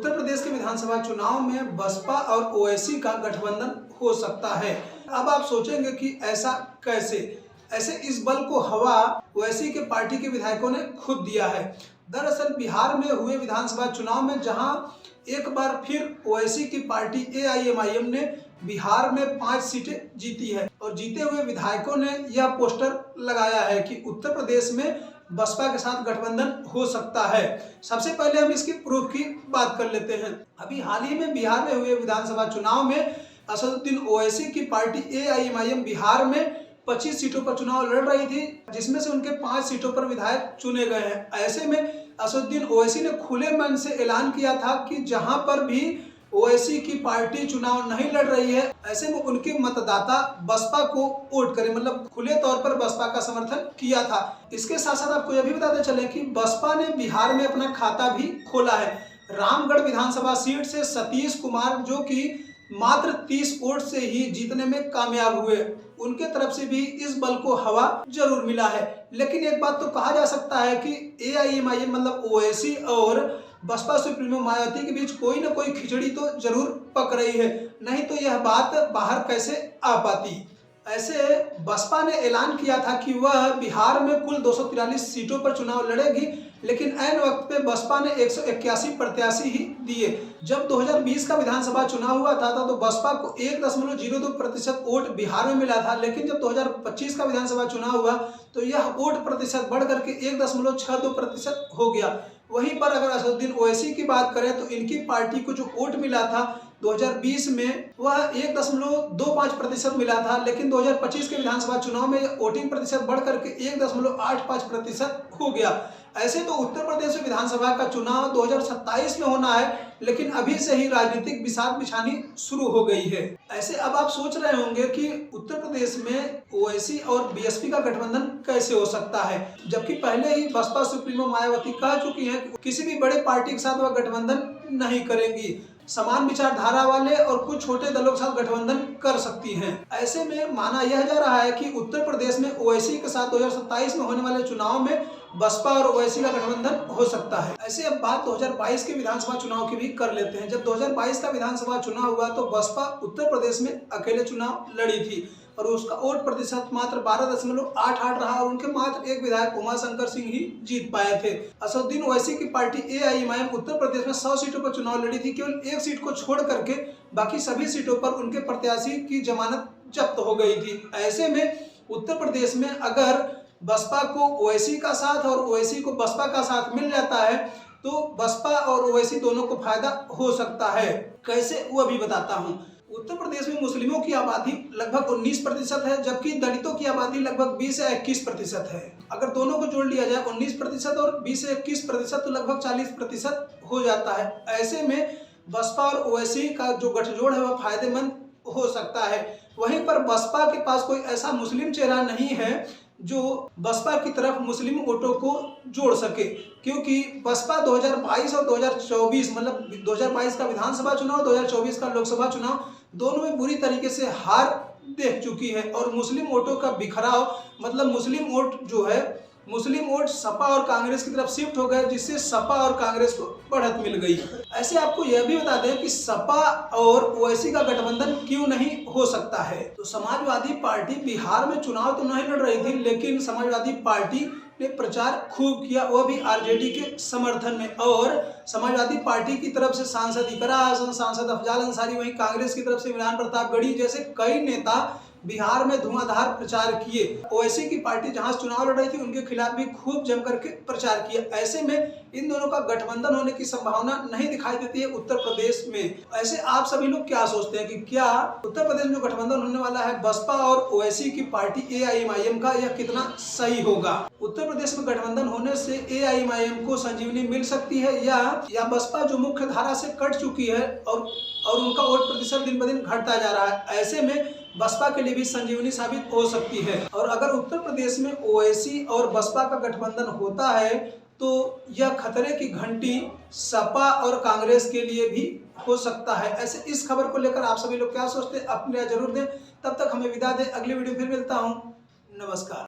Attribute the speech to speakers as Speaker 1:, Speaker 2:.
Speaker 1: उत्तर प्रदेश के विधानसभा चुनाव में बसपा और ओवैसी का गठबंधन हो सकता है। अब आप सोचेंगे कि ऐसा कैसे? ऐसे इस बल को हवा ओवैसी के पार्टी के विधायकों ने खुद दिया है। दरअसल बिहार में हुए विधानसभा चुनाव में जहां एक बार फिर ओवैसी की पार्टी एआईएमआईएम ने बिहार में 5 सीटें जीती है और जीते हुए विधायकों ने यह पोस्टर लगाया है कि उत्तर प्रदेश में बसपा के साथ गठबंधन हो सकता है। सबसे पहले हम इसकी प्रूफ की बात कर लेते हैं। अभी हाल ही में बिहार में हुए विधानसभा चुनाव में असदुद्दीन ओवैसी की पार्टी एआईएमआईएम बिहार में 25 सीटों पर चुनाव लड़ रही थी, जिसमें से उनके 5 सीटों पर विधायक चुने गए हैं। ऐसे में असदुद्दीन ओवैसी ने खुले मन से ऐलान किया था कि जहां पर भी ओवैसी की पार्टी चुनाव नहीं लड़ रही है, ऐसे में उनके मतदाता बसपा को वोट करें, मतलब खुले तौर पर बसपा का समर्थन किया था। इसके साथ साथ आपको यह भी बताते चले कि बसपा ने बिहार में अपना खाता भी खोला है। रामगढ़ विधानसभा सीट से सतीश कुमार, जो कि मात्र 30 वोट से ही जीतने में कामयाब हुए, उनके तरफ से भी इस बल को हवा जरूर मिला है। लेकिन एक बात तो कहा जा सकता है कि एआईएमआईएम मतलब ओवैसी और बसपा सुप्रीमो मायावती के बीच कोई ना कोई खिचड़ी तो जरूर पक रही है, नहीं तो यह बात बाहर कैसे आ पाती। ऐसे बसपा ने ऐलान किया था कि वह बिहार में कुल 243 सीटों पर चुनाव लड़ेगी, लेकिन ऐन वक्त पे बसपा ने 181 प्रत्याशी ही दिए। जब 2020 का विधानसभा चुनाव हुआ था तो बसपा को 1.02% वोट बिहार में मिला था, लेकिन जब 2025 का विधानसभा चुनाव हुआ तो यह वोट प्रतिशत बढ़ करके 1.62% हो गया। वहीं पर अगर असदुद्दीन ओवैसी की बात करें तो इनकी पार्टी को जो वोट मिला था 2020 में वह 1.25% मिला था, लेकिन 2025 के विधानसभा चुनाव में वोटिंग प्रतिशत बढ़ करके 1.85% हो गया। ऐसे तो उत्तर प्रदेश में विधानसभा का चुनाव 2027 में होना है, लेकिन अभी से ही राजनीतिक बिसात बिछानी शुरू हो गई है। ऐसे अब आप सोच रहे होंगे कि उत्तर प्रदेश में ओवैसी और बीएसपी का गठबंधन कैसे हो सकता है, जबकि पहले ही बसपा सुप्रीमो मायावती कह चुकी है कि किसी भी बड़े पार्टी के साथ वह गठबंधन नहीं करेंगी, समान विचारधारा वाले और कुछ छोटे दलों के साथ गठबंधन कर सकती हैं। ऐसे में माना यह जा रहा है कि उत्तर प्रदेश में ओवैसी के साथ 2027 में होने वाले चुनाव में बसपा और ओवैसी का गठबंधन हो सकता है। ऐसे अब बात 2022 के विधानसभा चुनाव की भी कर लेते हैं। जब 2022 का विधानसभा चुनाव हुआ तो बसपा उत्तर प्रदेश में अकेले चुनाव लड़ी थी और उसका वोट प्रतिशत मात्र 12.88 रहा और उनके मात्र एक विधायक उमाशंकर सिंह ही जीत पाए थे। असदुद्दीन ओवैसी की पार्टी एआईएमआईएम उत्तर प्रदेश में 100 सीटों पर चुनाव लड़ी थी। केवल एक सीट को छोड़ करके बाकी सभी सीटों पर उनके प्रत्याशी की जमानत जब्त हो गई थी। ऐसे में उत्तर प्रदेश में अगर बसपा को ओवैसी का साथ और ओवैसी को बसपा का साथ मिल जाता है तो बसपा और ओवैसी दोनों को फायदा हो सकता है। कैसे वो अभी बताता हूँ। उत्तर प्रदेश में मुस्लिमों की आबादी लगभग 19% है, जबकि दलितों की आबादी लगभग 20 से 21% है। अगर दोनों को जोड़ लिया जाए 19% और 20 से 21% तो लगभग 40% हो जाता है। ऐसे में बसपा और ओवैसी का जो गठजोड़ है वह फायदेमंद हो सकता है। वहीं पर बसपा के पास कोई ऐसा मुस्लिम चेहरा नहीं है जो बसपा की तरफ मुस्लिम वोटों को जोड़ सके, क्योंकि बसपा 2022 और 2024 मतलब 2022 का विधानसभा चुनाव 2024 का लोकसभा चुनाव दोनों में बुरी तरीके से हार देख चुकी है और मुस्लिम वोटों का बिखराव मतलब मुस्लिम वोट जो है मुस्लिम वोट सपा और कांग्रेस की तरफ शिफ्ट हो गए, जिससे सपा और कांग्रेस को बढ़त मिल गई। ऐसे आपको यह भी बता दें कि सपा और ओवैसी का गठबंधन क्यों नहीं हो सकता है। तो समाजवादी पार्टी बिहार में चुनाव तो नहीं लड़ रही थी, लेकिन समाजवादी पार्टी ने प्रचार खूब किया, वह भी आरजेडी के समर्थन में। और समाजवादी पार्टी की तरफ से सांसद इकरा हसन, सांसद अफजाल अंसारी, वहीं कांग्रेस की तरफ से इमरान प्रतापगढ़ी जैसे कई नेता बिहार में धुआंधार प्रचार किए। ओवैसी की पार्टी जहां चुनाव लड़ रही थी उनके खिलाफ भी खूब जम करके प्रचार किया। ऐसे में इन दोनों का गठबंधन होने की संभावना नहीं दिखाई देती है उत्तर प्रदेश में। ऐसे आप सभी लोग क्या सोचते हैं कि क्या उत्तर प्रदेश में गठबंधन होने वाला है बसपा और ओवैसी की पार्टी एआईएमआईएम का, यह कितना सही होगा? उत्तर प्रदेश में गठबंधन होने से एआईएमआईएम को संजीवनी मिल सकती है या बसपा जो मुख्य धारा से कट चुकी है और उनका वोट प्रतिशत दिन ब दिन घटता जा रहा है, ऐसे में बसपा के लिए भी संजीवनी साबित हो सकती है। और अगर उत्तर प्रदेश में ओवैसी और बसपा का गठबंधन होता है तो यह खतरे की घंटी सपा और कांग्रेस के लिए भी हो सकता है। ऐसे इस खबर को लेकर आप सभी लोग क्या सोचते हैं अपने जरूर दें। तब तक हमें विदा दें, अगली वीडियो फिर मिलता हूँ। नमस्कार।